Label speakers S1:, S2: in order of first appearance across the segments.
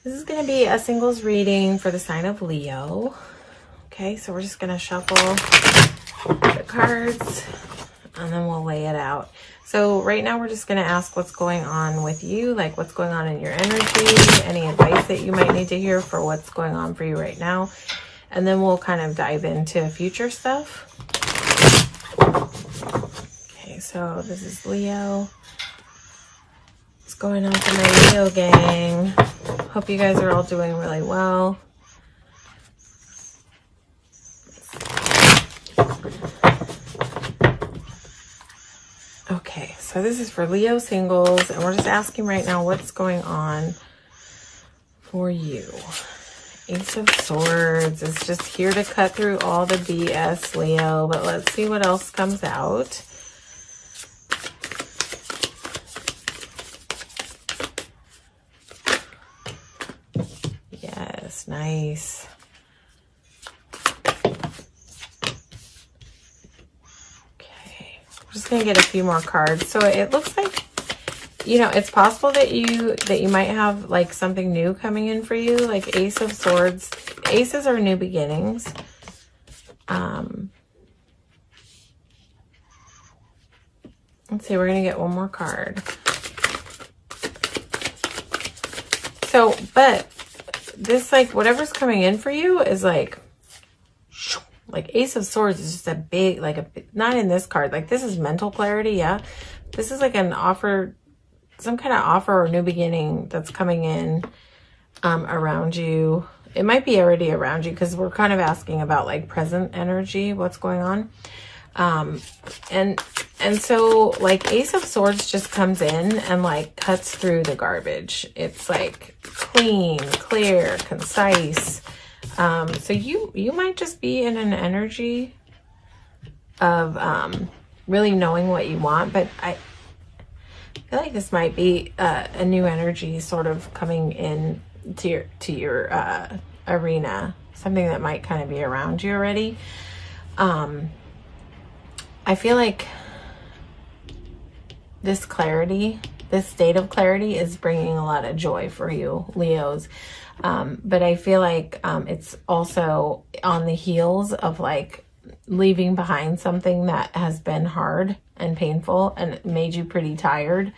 S1: This is going to be a singles reading for the sign of Leo. Okay, so we're just going to shuffle the cards and then we'll lay it out. So right now we're just going to ask what's going on with you, like what's going on in your energy, any advice that you might need to hear for what's going on for you right now. And then we'll kind of dive into future stuff. Okay, so this is Leo. What's going on for my Leo gang? Hope you guys are all doing really well. Okay, so this is for Leo singles, and we're just asking right now what's going on for you. Ace of Swords is just here to cut through all the BS, Leo, but let's see what else comes out. Yes, nice. Okay, we're just gonna get a few more cards. So it looks like, you know, it's possible that you might have like something new coming in for you, like Ace of Swords. Aces are new beginnings. Let's see, we're gonna get one more card. So, but this, like, whatever's coming in for you is like Ace of Swords is just a big, not in this card. Like, this is mental clarity, yeah. This is like an offer, some kind of offer or new beginning that's coming in around you. It might be already around you because we're kind of asking about like present energy, what's going on. And so like Ace of Swords just comes in and like cuts through the garbage. It's like clean, clear, concise. So you might just be in an energy of really knowing what you want, but I feel like this might be a new energy sort of coming in to your arena, something that might kind of be around you already. I feel like this clarity, this state of clarity is bringing a lot of joy for you, Leos. But I feel like it's also on the heels of like leaving behind something that has been hard and painful and made you pretty tired.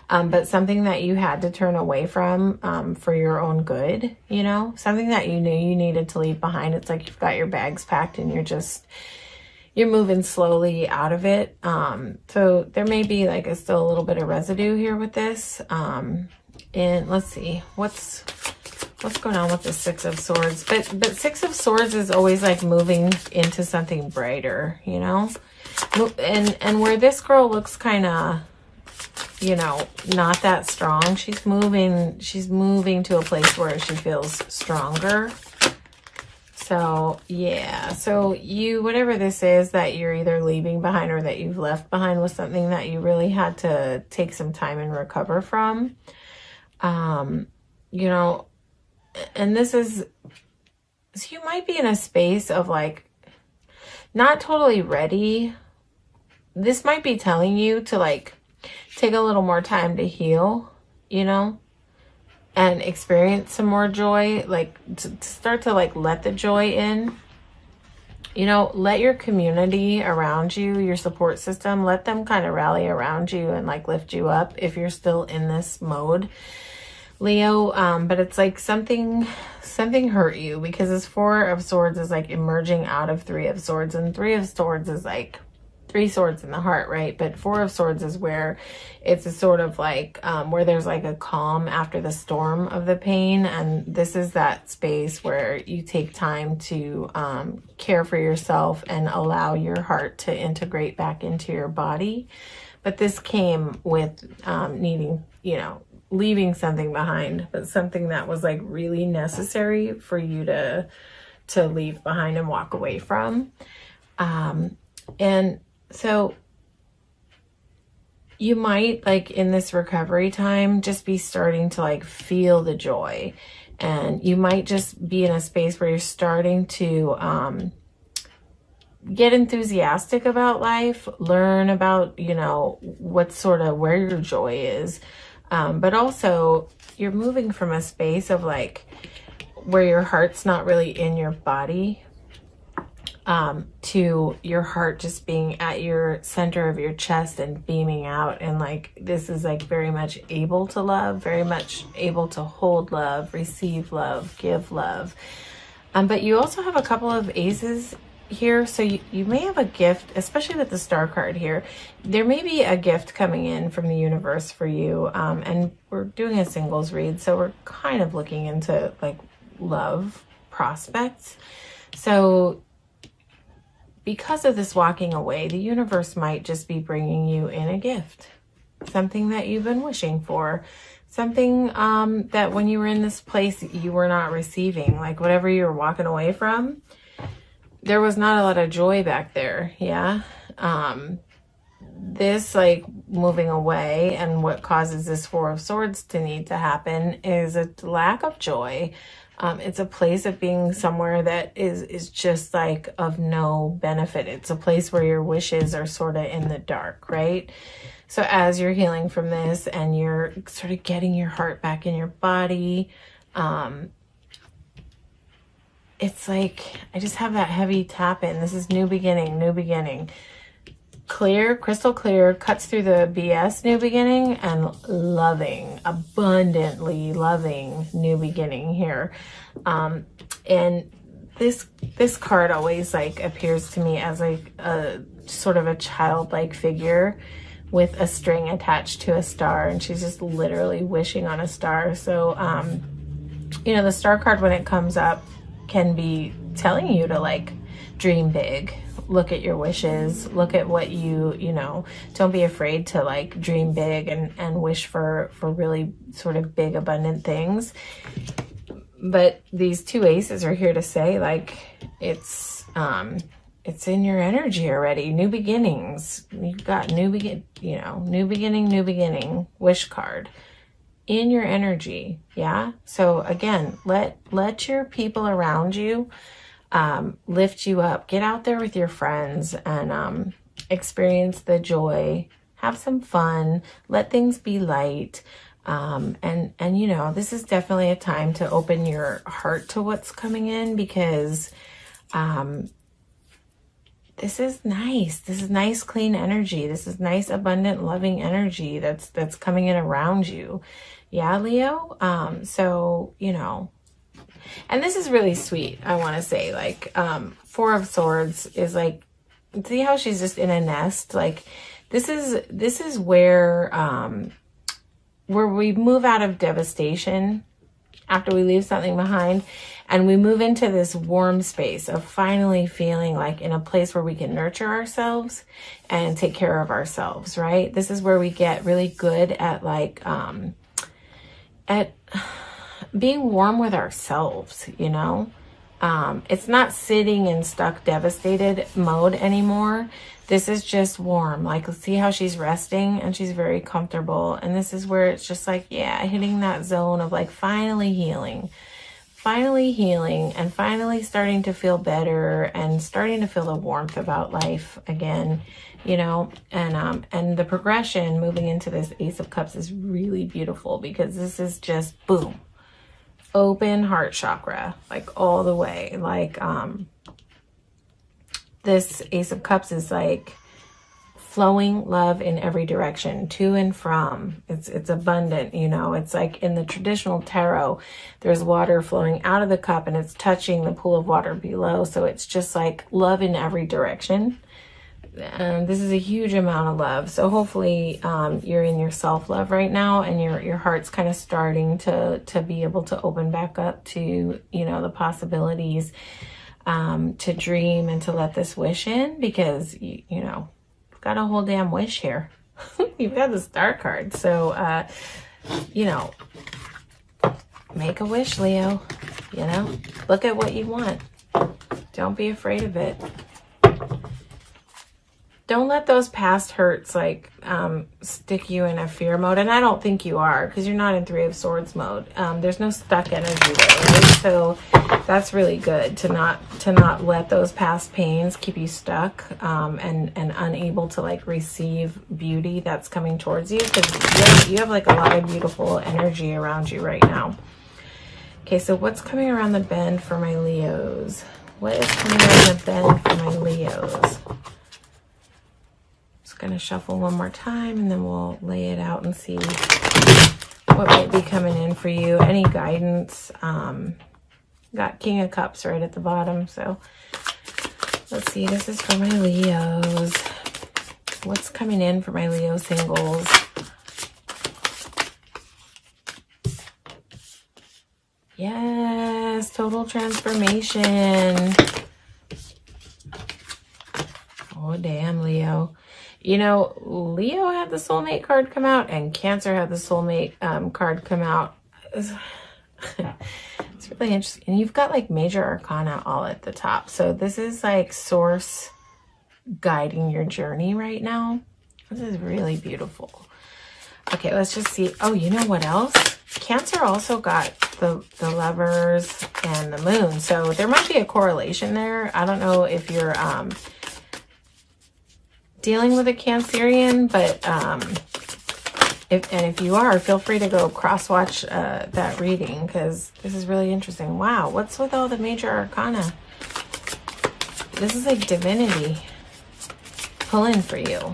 S1: But something that you had to turn away from for your own good, you know, something that you knew you needed to leave behind. It's like you've got your bags packed and you're moving slowly out of it. So there may be like still a little bit of residue here with this. And let's see, what's going on with the Six of Swords? But Six of Swords is always like moving into something brighter, you know? And where this girl looks kind of, you know, not that strong, she's moving to a place where she feels stronger. So yeah, so whatever this is that you're either leaving behind or that you've left behind was something that you really had to take some time and recover from. You know, and this is, so you might be in a space of like, not totally ready. This might be telling you to like, take a little more time to heal, you know, and experience some more joy, like to start to like let the joy in, you know, let your community around you, your support system, let them kind of rally around you and like lift you up if you're still in this mode, Leo. But it's like something hurt you because this Four of Swords is like emerging out of Three of Swords, and Three of Swords is like three swords in the heart, right? But Four of Swords is where it's a sort of like where there's like a calm after the storm of the pain. And this is that space where you take time to care for yourself and allow your heart to integrate back into your body. But this came with needing, you know, leaving something behind, but something that was like really necessary for you to leave behind and walk away from. And so you might like in this recovery time just be starting to like feel the joy, and you might just be in a space where you're starting to get enthusiastic about life, learn about, you know, what sort of where your joy is. But also you're moving from a space of like where your heart's not really in your body, to your heart just being at your center of your chest and beaming out. And like, this is like very much able to love, very much able to hold love, receive love, give love. But you also have a couple of aces here. So you may have a gift, especially with the star card here. There may be a gift coming in from the universe for you. And we're doing a singles read. So we're kind of looking into like love prospects. So because of this walking away, the universe might just be bringing you in a gift, something that you've been wishing for, something that when you were in this place you were not receiving, like whatever you were walking away from, there was not a lot of joy back there. Yeah. This like moving away, and what causes this Four of Swords to need to happen is a lack of joy. It's a place of being somewhere that is just like of no benefit. It's a place where your wishes are sort of in the dark, right? So as you're healing from this and you're sort of getting your heart back in your body, it's like, I just have that heavy tap in. This is new beginning, new beginning. Clear, crystal clear, cuts through the BS new beginning, and loving, abundantly loving new beginning here. And this card always like appears to me as like a sort of a childlike figure with a string attached to a star, and she's just literally wishing on a star. So, you know, the star card when it comes up can be telling you to like dream big. Look at your wishes, look at what you know, don't be afraid to like dream big and wish for really sort of big, abundant things. But these two aces are here to say like, it's in your energy already. New beginnings. You've got new beginning, wish card in your energy. Yeah. So again, let your people around you lift you up. Get out there with your friends and experience the joy. Have some fun. Let things be light. And you know, this is definitely a time to open your heart to what's coming in, because this is nice. This is nice, clean energy. This is nice, abundant, loving energy that's coming in around you. Yeah, Leo. So, you know, and this is really sweet. I want to say, like, Four of Swords is like, see how she's just in a nest? Like, this is where we move out of devastation after we leave something behind, and we move into this warm space of finally feeling like in a place where we can nurture ourselves and take care of ourselves, right? This is where we get really good at like, at being warm with ourselves, you know? It's not sitting in stuck, devastated mode anymore. This is just warm. Like, let's see how she's resting and she's very comfortable. And this is where it's just like, yeah, hitting that zone of like finally healing and finally starting to feel better and starting to feel the warmth about life again, you know? And the progression moving into this Ace of Cups is really beautiful, because this is just boom. Open heart chakra, like all the way. Like, this Ace of Cups is like flowing love in every direction, to and from. It's abundant, you know. It's like in the traditional tarot, there's water flowing out of the cup and it's touching the pool of water below. So it's just like love in every direction. And this is a huge amount of love. So hopefully you're in your self-love right now, and your heart's kind of starting to be able to open back up to, you know, the possibilities, to dream and to let this wish in, because you know, you've got a whole damn wish here. You've got the star card. So you know, make a wish, Leo. You know, look at what you want. Don't be afraid of it. don't let those past hurts like stick you in a fear mode. And I don't think you are, because you're not in Three of Swords mode. There's no stuck energy there, right? So that's really good to not let those past pains keep you stuck and unable to like receive beauty that's coming towards you, because you have like a lot of beautiful energy around you right now. Okay, so what's coming around the bend for my Leos? What is coming around the bend for my Leos? Going to shuffle one more time, and then we'll lay it out and see what might be coming in for you. Any guidance. Got King of Cups right at the bottom, so let's see. This is for my Leos. What's coming in for my Leo singles? Yes, total transformation. Oh damn, Leo. You know, Leo had the soulmate card come out, and Cancer had the soulmate card come out. It's really interesting. And you've got like major arcana all at the top. So this is like source guiding your journey right now. This is really beautiful. Okay, let's just see. Oh, you know what else? Cancer also got the Lovers and the Moon. So there might be a correlation there. I don't know if you're dealing with a Cancerian, but if you are, feel free to go cross-watch that reading, because this is really interesting. Wow, what's with all the major arcana? This is like divinity pulling for you.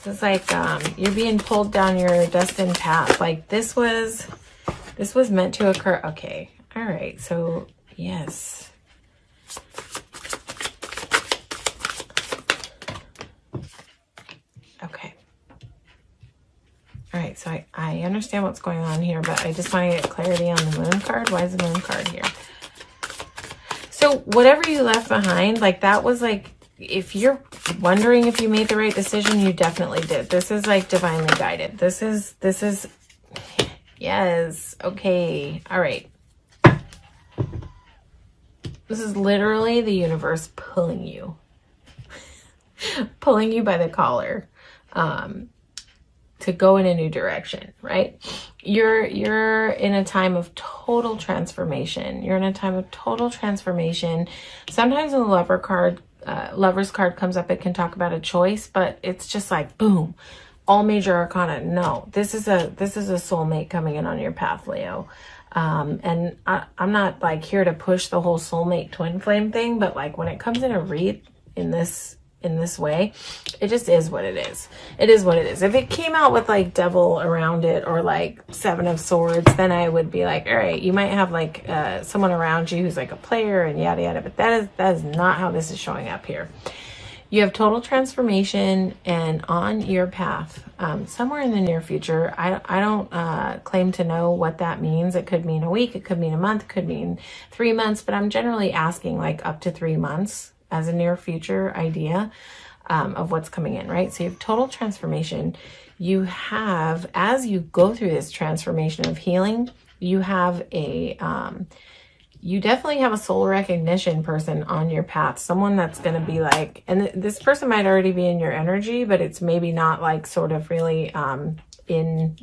S1: This is like you're being pulled down your destined path. Like this was meant to occur. Okay, all right, so yes. Okay. All right, so I understand what's going on here, but I just want to get clarity on the Moon card. Why is the Moon card here? So whatever you left behind, like that was like, if you're wondering if you made the right decision, you definitely did. This is like divinely guided. This is, yes. Okay. All right. This is literally the universe pulling you, pulling you by the collar. To go in a new direction, right? You're in a time of total transformation. You're in a time of total transformation. Sometimes when the Lover's card comes up, it can talk about a choice, but it's just like boom, all major arcana. No, this is a soulmate coming in on your path, Leo. And I'm not like here to push the whole soulmate twin flame thing, but like when it comes in a read in this way, it just is what it is. It is what it is. If it came out with like devil around it or like Seven of Swords, then I would be like, all right, you might have like someone around you who's like a player and yada yada, but that is not how this is showing up here. You have total transformation, and on your path somewhere in the near future. I don't claim to know what that means. It could mean a week, it could mean a month, it could mean 3 months, but I'm generally asking like up to 3 months as a near future idea of what's coming in, right? So you have total transformation. You have, as you go through this transformation of healing, you have you definitely have a soul recognition person on your path. Someone that's going to be like, and this person might already be in your energy, but it's maybe not like sort of really in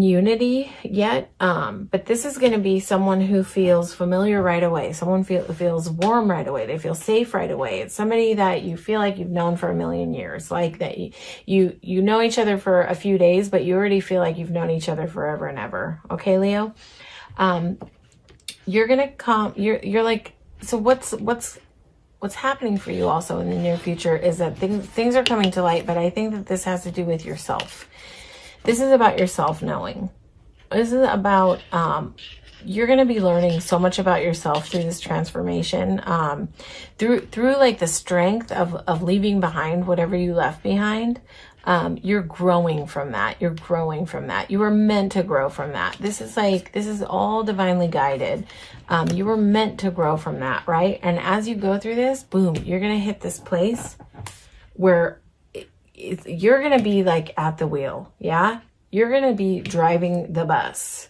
S1: unity yet. But this is going to be someone who feels familiar right away. Someone feels warm right away. They feel safe right away. It's somebody that you feel like you've known for a million years, like that you know each other for a few days, but you already feel like you've known each other forever and ever. Okay, Leo? You're going to come, you're like, so what's happening for you also in the near future is that things are coming to light, but I think that this has to do with yourself. This is about your self-knowing. This is about, you're going to be learning so much about yourself through this transformation, through like the strength of leaving behind whatever you left behind. You're growing from that. You're growing from that. You were meant to grow from that. This is all divinely guided. You were meant to grow from that, right? And as you go through this, boom, you're going to hit this place where you're going to be like at the wheel. Yeah. You're going to be driving the bus.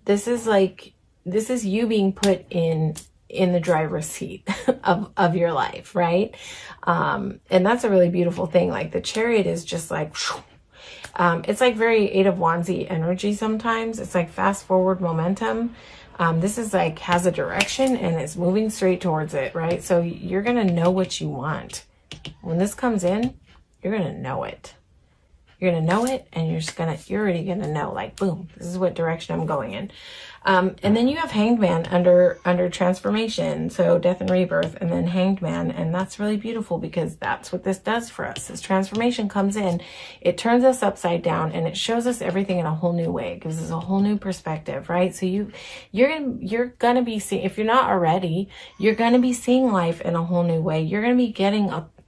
S1: This is you being put in in the driver's seat of your life, right? And that's a really beautiful thing. Like the Chariot is just like, it's like very Eight of Wandsy energy sometimes. It's like fast forward momentum. This is like has a direction and it's moving straight towards it, right? So you're going to know what you want. When this comes in, you're going to know it. You're going to know it, and you're already going to know, like, boom, this is what direction I'm going in. And then you have Hanged Man under transformation. So death and rebirth, and then Hanged Man. And that's really beautiful because that's what this does for us. This transformation comes in, it turns us upside down, and it shows us everything in a whole new way. It gives us a whole new perspective, right? So you're going to be seeing, if you're not already, you're going to be seeing life in a whole new way. You're going to be getting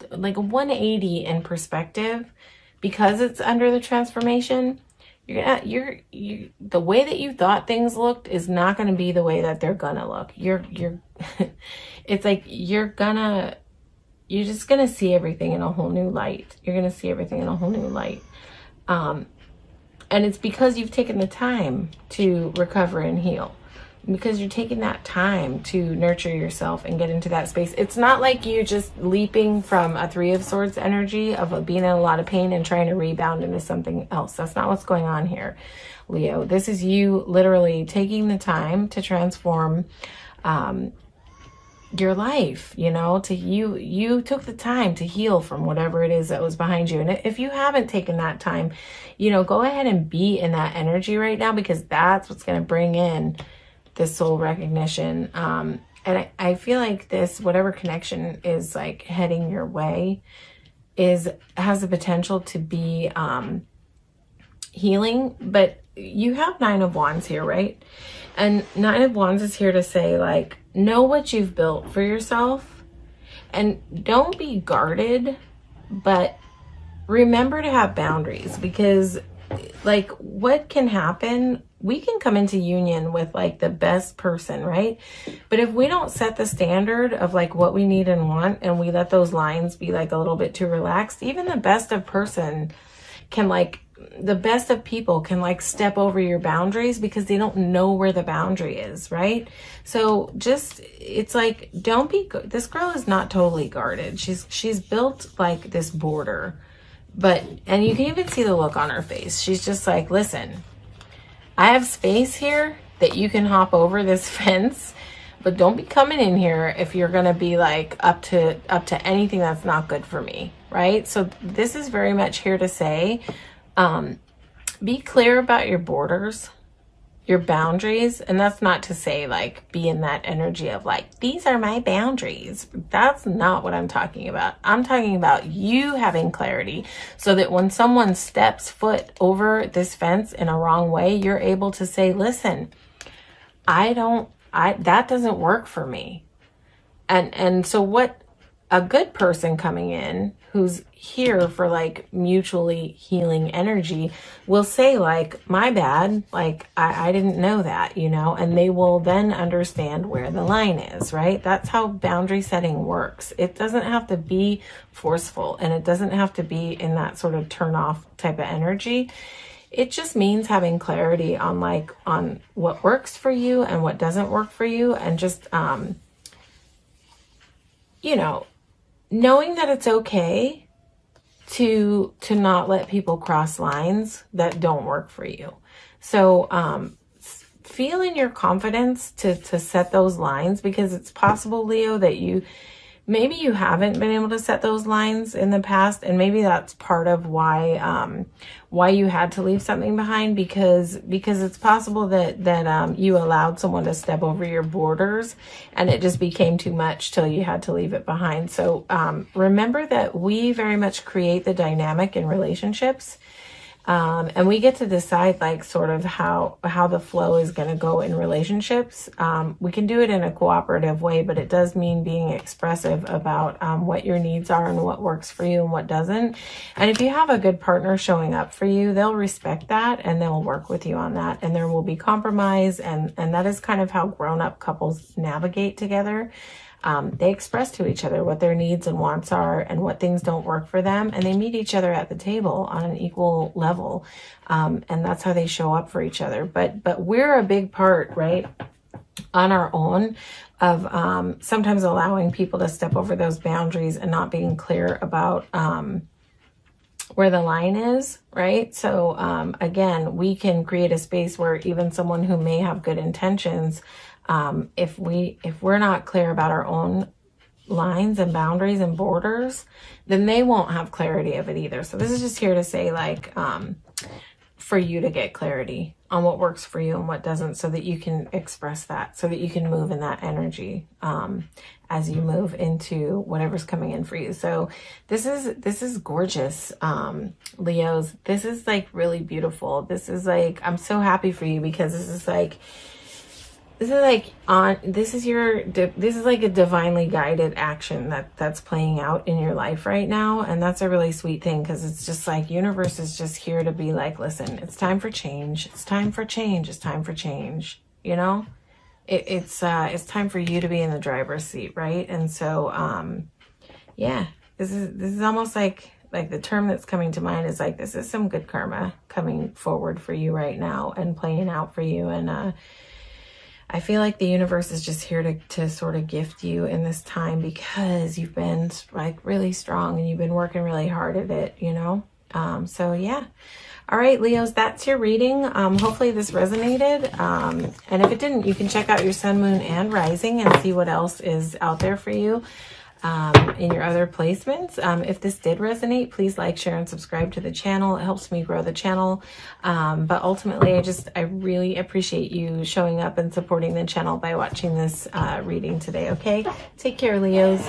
S1: like a 180 in perspective. Because it's under the transformation, the way that you thought things looked is not going to be the way that they're gonna look. It's like you're just gonna see everything in a whole new light. You're gonna see everything in a whole new light, and it's because you've taken the time to recover and heal. Because you're taking that time to nurture yourself and get into that space. It's not like you're just leaping from a Three of Swords energy of being in a lot of pain and trying to rebound into something else. That's not what's going on here, Leo. This is you literally taking the time to transform your life, you took the time to heal from whatever it is that was behind you. And if you haven't taken that time, go ahead and be in that energy right now, because that's what's going to bring in this soul recognition. And I feel like this, whatever connection is like heading your way, has the potential to be healing. But you have Nine of Wands here, right? And Nine of Wands is here to say, like, know what you've built for yourself and don't be guarded, but remember to have boundaries. Because like what can happen, we can come into union with like the best person, right? But if we don't set the standard of like what we need and want, and we let those lines be like a little bit too relaxed, even the best of people can like step over your boundaries because they don't know where the boundary is, right? So it's like, this girl is not totally guarded. She's built like this border, and you can even see the look on her face. She's just like, listen, I have space here that you can hop over this fence, but don't be coming in here if you're going to be like up to anything that's not good for me, right? So this is very much here to say, be clear about your borders, your boundaries. And that's not to say like be in that energy of like, these are my boundaries. That's not what I'm talking about. I'm talking about you having clarity so that when someone steps foot over this fence in a wrong way, you're able to say, listen, that doesn't work for me. And so what a good person coming in who's here for like mutually healing energy will say like, my bad, like I didn't know that, and they will then understand where the line is, right? That's how boundary setting works. It doesn't have to be forceful, and it doesn't have to be in that sort of turn off type of energy. It just means having clarity on what works for you and what doesn't work for you, and just knowing that it's okay to not let people cross lines that don't work for you. So feel in your confidence to set those lines, because it's possible, Leo, that maybe you haven't been able to set those lines in the past, and maybe that's part of why you had to leave something behind, because it's possible that you allowed someone to step over your borders and it just became too much till you had to leave it behind. So remember that we very much create the dynamic in relationships. And we get to decide like sort of how the flow is going to go in relationships. We can do it in a cooperative way, but it does mean being expressive about what your needs are and what works for you and what doesn't. And if you have a good partner showing up for you, they'll respect that and they'll work with you on that. And there will be compromise. And that is kind of how grown-up couples navigate together. They express to each other what their needs and wants are and what things don't work for them. And they meet each other at the table on an equal level. And that's how they show up for each other. But we're a big part, right, on our own of sometimes allowing people to step over those boundaries and not being clear about where the line is, right? So again, we can create a space where even someone who may have good intentions, if we're not clear about our own lines and boundaries and borders, then they won't have clarity of it either. So this is just here to say, like, for you to get clarity on what works for you and what doesn't, so that you can express that, so that you can move in that energy as you move into whatever's coming in for you. So this is gorgeous, Leos. This is like really beautiful. This is like, I'm so happy for you, because this is like a divinely guided action that's playing out in your life right now. And that's a really sweet thing, because it's just like universe is just here to be like, listen, it's time for change. It's time for change. It's time for change. You know, it's time for you to be in the driver's seat, right? And so yeah, this is almost like the term that's coming to mind is like, this is some good karma coming forward for you right now and playing out for you. And I feel like the universe is just here to sort of gift you in this time, because you've been like really strong and you've been working really hard at it, you know? So yeah. All right, Leos, that's your reading. Hopefully this resonated. And if it didn't, you can check out your sun, moon, and rising and see what else is out there for you in your other placements. If this did resonate, please like, share, and subscribe to the channel. It helps me grow the channel. But ultimately, I really appreciate you showing up and supporting the channel by watching this reading today, okay? Take care, Leos.